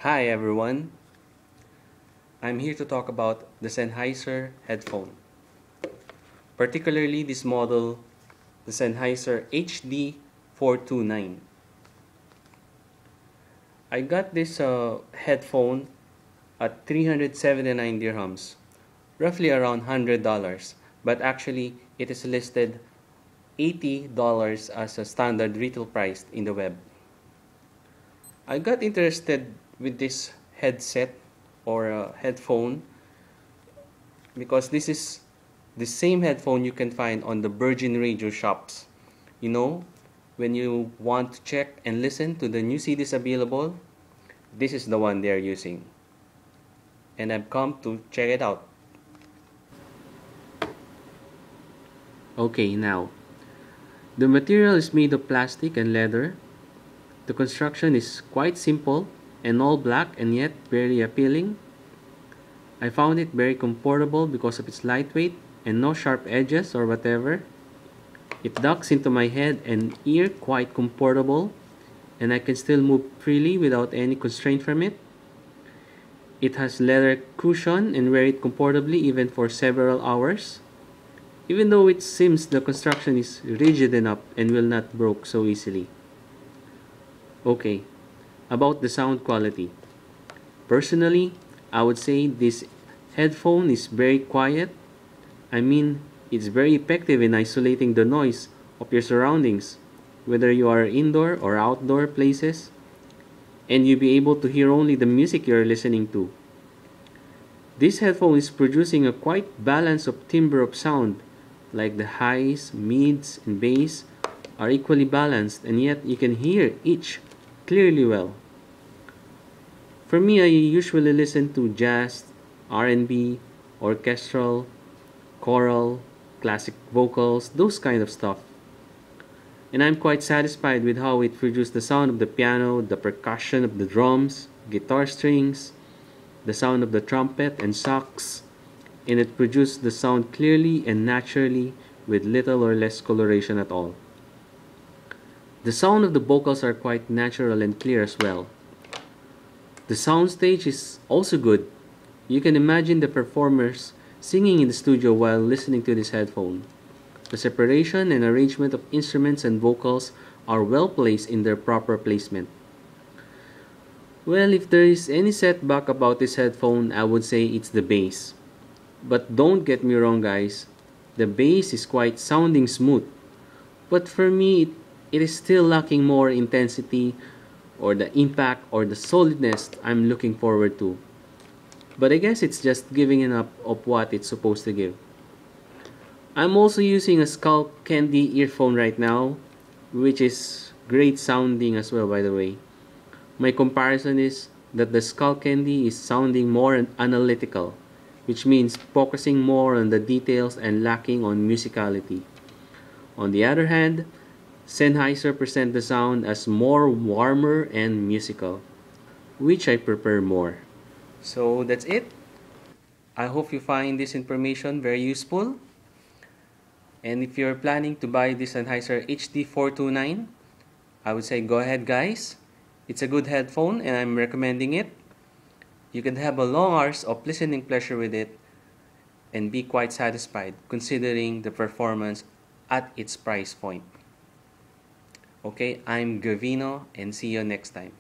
Hi everyone, I'm here to talk about the Sennheiser headphone, particularly this model, the Sennheiser HD429. I got this headphone at 379 dirhams, roughly around $100, but actually it is listed $80 as a standard retail price in the web. I got interested with this headset or headphone because this is the same headphone you can find on the Virgin Radio shops. You know, when you want to check and listen to the new CDs available, this is the one they're using. And I've come to check it out. Okay, now, the material is made of plastic and leather. The construction is quite simple and all black and yet very appealing. I found it very comfortable because of its lightweight and no sharp edges or whatever. It ducks into my head and ear quite comfortable, and I can still move freely without any constraint from it. It has leather cushion and wear it comfortably even for several hours, even though it seems the construction is rigid enough and will not break so easily. Okay, about the sound quality. Personally, I would say this headphone is very quiet. I mean, it's very effective in isolating the noise of your surroundings, whether you are indoor or outdoor places, and you'll be able to hear only the music you're listening to. This headphone is producing a quite balance of timbre of sound, like the highs, mids, and bass are equally balanced, and yet you can hear each clearly well. For me, I usually listen to jazz, R&B, orchestral, choral, classic vocals, those kind of stuff. And I'm quite satisfied with how it produced the sound of the piano, the percussion of the drums, guitar strings, the sound of the trumpet and sax, and it produced the sound clearly and naturally with little or less coloration at all. The sound of the vocals are quite natural and clear as well. The soundstage is also good. You can imagine the performers singing in the studio while listening to this headphone. The separation and arrangement of instruments and vocals are well placed in their proper placement. Well, if there is any setback about this headphone, I would say it's the bass. But don't get me wrong, guys, the bass is quite sounding smooth. But for me, it is still lacking more intensity or the impact or the solidness I'm looking forward to. But I guess it's just giving enough of what it's supposed to give. I'm also using a Skull Candy earphone right now, which is great sounding as well, by the way. My comparison is that the Skull Candy is sounding more analytical, which means focusing more on the details and lacking on musicality. On the other hand, Sennheiser present the sound as more warmer and musical, which I prefer more. So that's it. I hope you find this information very useful. And if you're planning to buy this Sennheiser HD429, I would say go ahead, guys. It's a good headphone and I'm recommending it. You can have a long hours of listening pleasure with it and be quite satisfied considering the performance at its price point. Okay, I'm Gavino and see you next time.